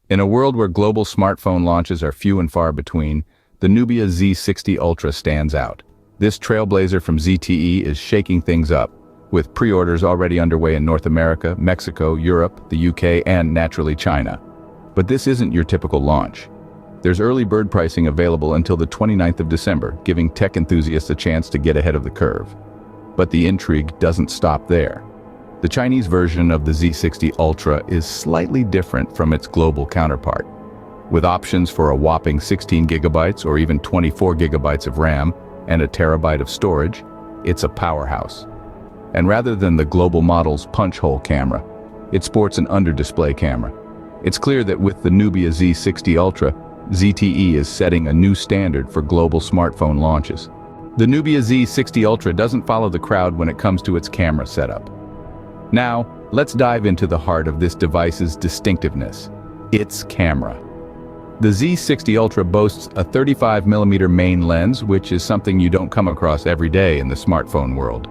In a world where global smartphone launches are few and far between, the Nubia Z60 Ultra stands out. This trailblazer from ZTE is shaking things up, with pre-orders already underway in North America, Mexico, Europe, the UK, and naturally China. But this isn't your typical launch. There's early bird pricing available until the 29th of December, giving tech enthusiasts a chance to get ahead of the curve. But the intrigue doesn't stop there. The Chinese version of the Z60 Ultra is slightly different from its global counterpart. With options for a whopping 16 gigabytes or even 24 gigabytes of RAM and a terabyte of storage, it's a powerhouse. And rather than the global model's punch-hole camera, it sports an under-display camera. It's clear that with the Nubia Z60 Ultra, ZTE is setting a new standard for global smartphone launches. The Nubia Z60 Ultra doesn't follow the crowd when it comes to its camera setup. Now, let's dive into the heart of this device's distinctiveness: its camera. The Z60 Ultra boasts a 35mm main lens, which is something you don't come across every day in the smartphone world.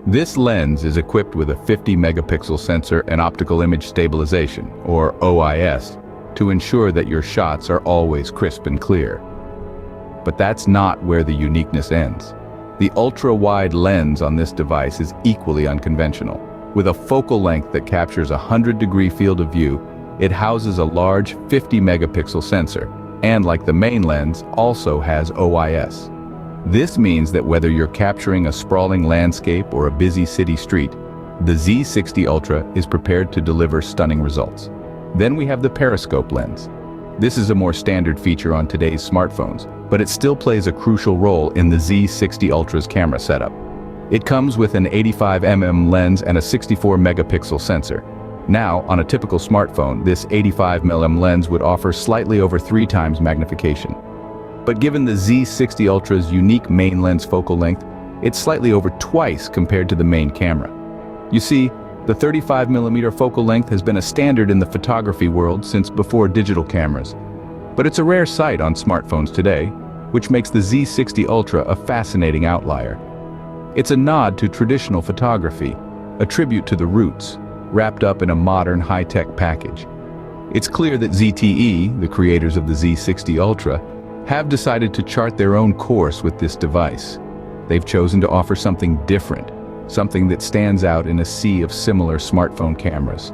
This lens is equipped with a 50-megapixel sensor and optical image stabilization, or OIS, to ensure that your shots are always crisp and clear. But that's not where the uniqueness ends. The ultra-wide lens on this device is equally unconventional. With a focal length that captures a 100-degree field of view, it houses a large 50-megapixel sensor, and like the main lens, also has OIS. This means that whether you're capturing a sprawling landscape or a busy city street, the Z60 Ultra is prepared to deliver stunning results. Then we have the periscope lens. This is a more standard feature on today's smartphones, but it still plays a crucial role in the Z60 Ultra's camera setup. It comes with an 85mm lens and a 64-megapixel sensor. Now, on a typical smartphone, this 85mm lens would offer slightly over 3 times magnification. But given the Z60 Ultra's unique main lens focal length, it's slightly over twice compared to the main camera. You see, the 35mm focal length has been a standard in the photography world since before digital cameras. But it's a rare sight on smartphones today, which makes the Z60 Ultra a fascinating outlier. It's a nod to traditional photography, a tribute to the roots, wrapped up in a modern high-tech package. It's clear that ZTE, the creators of the Z60 Ultra, have decided to chart their own course with this device. They've chosen to offer something different, something that stands out in a sea of similar smartphone cameras.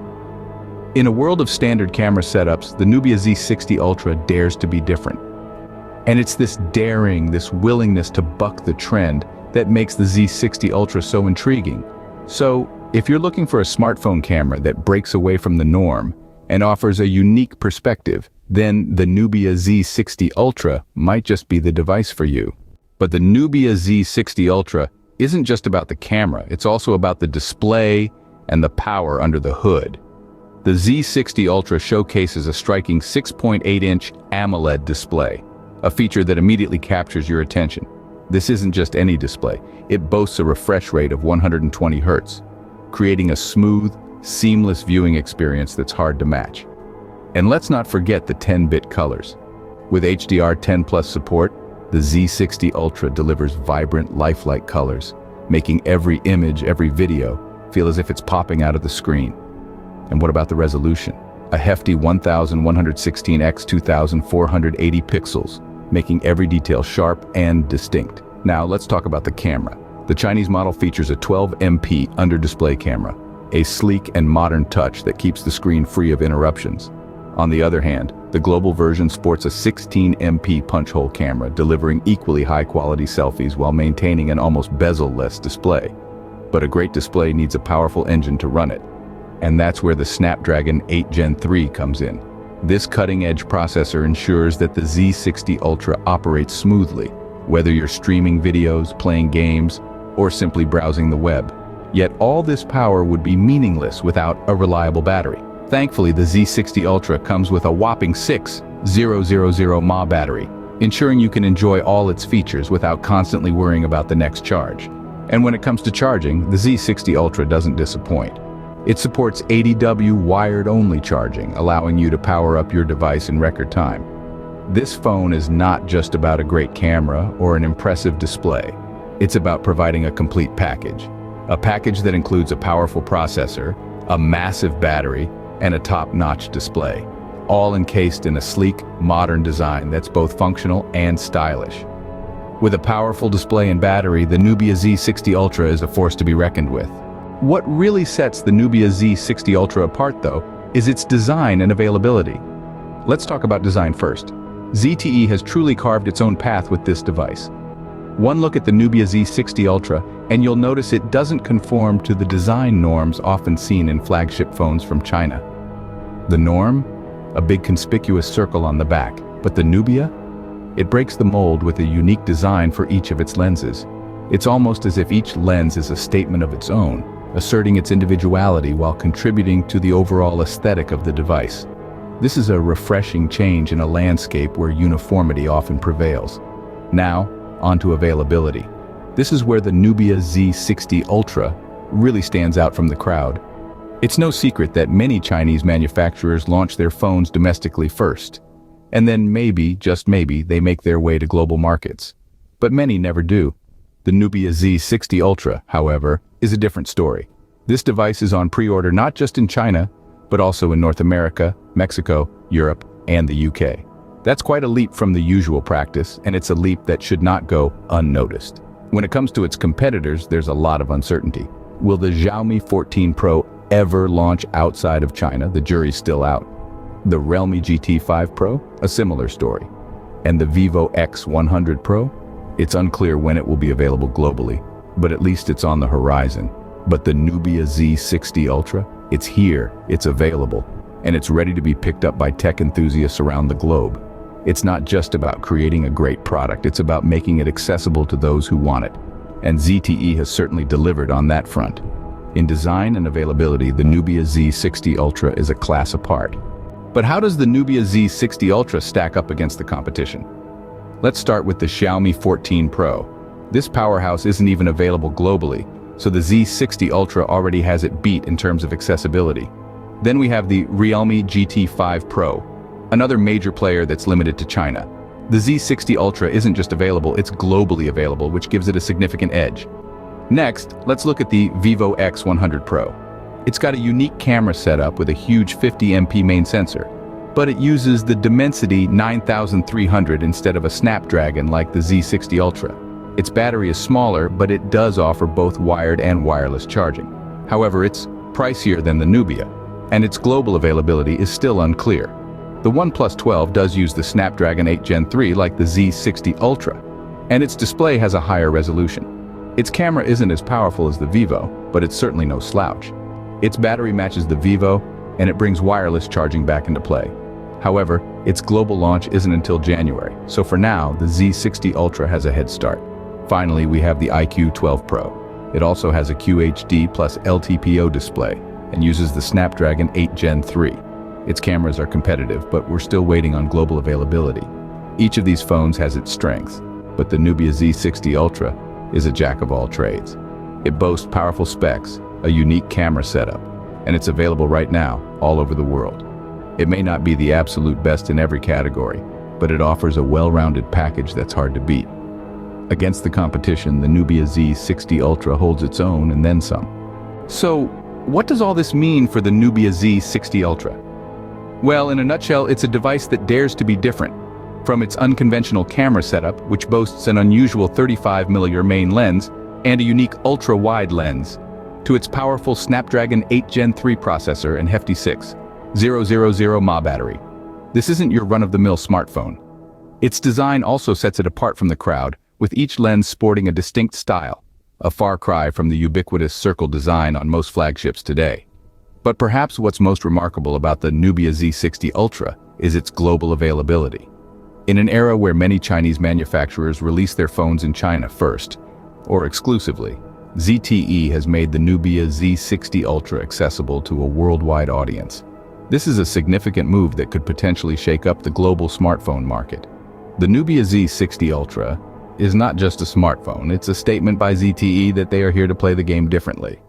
In a world of standard camera setups, the Nubia Z60 Ultra dares to be different. And it's this daring, this willingness to buck the trend that makes the Z60 Ultra so intriguing. So, if you're looking for a smartphone camera that breaks away from the norm and offers a unique perspective, then the Nubia Z60 Ultra might just be the device for you. But the Nubia Z60 Ultra isn't just about the camera, it's also about the display and the power under the hood. The Z60 Ultra showcases a striking 6.8-inch AMOLED display, a feature that immediately captures your attention. This isn't just any display, it boasts a refresh rate of 120 Hz, creating a smooth, seamless viewing experience that's hard to match. And let's not forget the 10-bit colors. With HDR10+ support, the Z60 Ultra delivers vibrant, lifelike colors, making every image, every video, feel as if it's popping out of the screen. And what about the resolution? A hefty 1116 x 2480 pixels, making every detail sharp and distinct. Now let's talk about the camera. The Chinese model features a 12MP under-display camera, a sleek and modern touch that keeps the screen free of interruptions. On the other hand, the global version sports a 16MP punch-hole camera, delivering equally high-quality selfies while maintaining an almost bezel-less display. But a great display needs a powerful engine to run it, and that's where the Snapdragon 8 Gen 3 comes in. This cutting-edge processor ensures that the Z60 Ultra operates smoothly, whether you're streaming videos, playing games, or simply browsing the web. Yet all this power would be meaningless without a reliable battery. Thankfully, the Z60 Ultra comes with a whopping 6000 mAh battery, ensuring you can enjoy all its features without constantly worrying about the next charge. And when it comes to charging, the Z60 Ultra doesn't disappoint. It supports 80W wired-only charging, allowing you to power up your device in record time. This phone is not just about a great camera or an impressive display. It's about providing a complete package. A package that includes a powerful processor, a massive battery, and a top-notch display. all encased in a sleek, modern design that's both functional and stylish. With a powerful display and battery, the Nubia Z60 Ultra is a force to be reckoned with. What really sets the Nubia Z60 Ultra apart, though, is its design and availability. Let's talk about design first. ZTE has truly carved its own path with this device. One look at the Nubia Z60 Ultra, and you'll notice it doesn't conform to the design norms often seen in flagship phones from China. The norm? A big conspicuous circle on the back. But the Nubia? It breaks the mold with a unique design for each of its lenses. It's almost as if each lens is a statement of its own, asserting its individuality while contributing to the overall aesthetic of the device. This is a refreshing change in a landscape where uniformity often prevails. Now, onto availability. This is where the Nubia Z60 Ultra really stands out from the crowd. It's no secret that many Chinese manufacturers launch their phones domestically first, and then maybe, just maybe, they make their way to global markets. But many never do. The Nubia Z60 Ultra, however, is a different story. This device is on pre-order not just in China, but also in North America, Mexico, Europe, and the UK. That's quite a leap from the usual practice, and it's a leap that should not go unnoticed. When it comes to its competitors, there's a lot of uncertainty. Will the Xiaomi 14 Pro ever launch outside of China? The jury's still out. The Realme GT5 Pro? A similar story. And the Vivo X100 Pro? It's unclear when it will be available globally, but at least it's on the horizon. But the Nubia Z60 Ultra? It's here, it's available, and it's ready to be picked up by tech enthusiasts around the globe. It's not just about creating a great product, it's about making it accessible to those who want it. And ZTE has certainly delivered on that front. In design and availability, the Nubia Z60 Ultra is a class apart. But how does the Nubia Z60 Ultra stack up against the competition? Let's start with the Xiaomi 14 Pro. This powerhouse isn't even available globally, so the Z60 Ultra already has it beat in terms of accessibility. Then we have the Realme GT5 Pro, another major player that's limited to China. The Z60 Ultra isn't just available, it's globally available, which gives it a significant edge. Next, let's look at the Vivo X100 Pro. It's got a unique camera setup with a huge 50MP main sensor, but it uses the Dimensity 9300 instead of a Snapdragon like the Z60 Ultra. Its battery is smaller, but it does offer both wired and wireless charging. However, it's pricier than the Nubia, and its global availability is still unclear. The OnePlus 12 does use the Snapdragon 8 Gen 3 like the Z60 Ultra, and its display has a higher resolution. Its camera isn't as powerful as the Vivo, but it's certainly no slouch. Its battery matches the Vivo, and it brings wireless charging back into play. However, its global launch isn't until January, so for now, the Z60 Ultra has a head start. Finally, we have the iQOO 12 Pro. It also has a QHD plus LTPO display and uses the Snapdragon 8 Gen 3. Its cameras are competitive, but we're still waiting on global availability. Each of these phones has its strengths, but the Nubia Z60 Ultra is a jack of all trades. It boasts powerful specs, a unique camera setup, and it's available right now all over the world. It may not be the absolute best in every category, but it offers a well-rounded package that's hard to beat. Against the competition, the Nubia Z60 Ultra holds its own and then some. So, what does all this mean for the Nubia Z60 Ultra? Well, in a nutshell, it's a device that dares to be different. From its unconventional camera setup, which boasts an unusual 35mm main lens and a unique ultra-wide lens, to its powerful Snapdragon 8 Gen 3 processor and hefty 6000 mAh battery. This isn't your run-of-the-mill smartphone. Its design also sets it apart from the crowd, with each lens sporting a distinct style, a far cry from the ubiquitous circle design on most flagships today. But perhaps what's most remarkable about the Nubia Z60 Ultra is its global availability. In an era where many Chinese manufacturers release their phones in China first, or exclusively, ZTE has made the Nubia Z60 Ultra accessible to a worldwide audience. This is a significant move that could potentially shake up the global smartphone market. The Nubia Z60 Ultra is not just a smartphone, it's a statement by ZTE that they are here to play the game differently.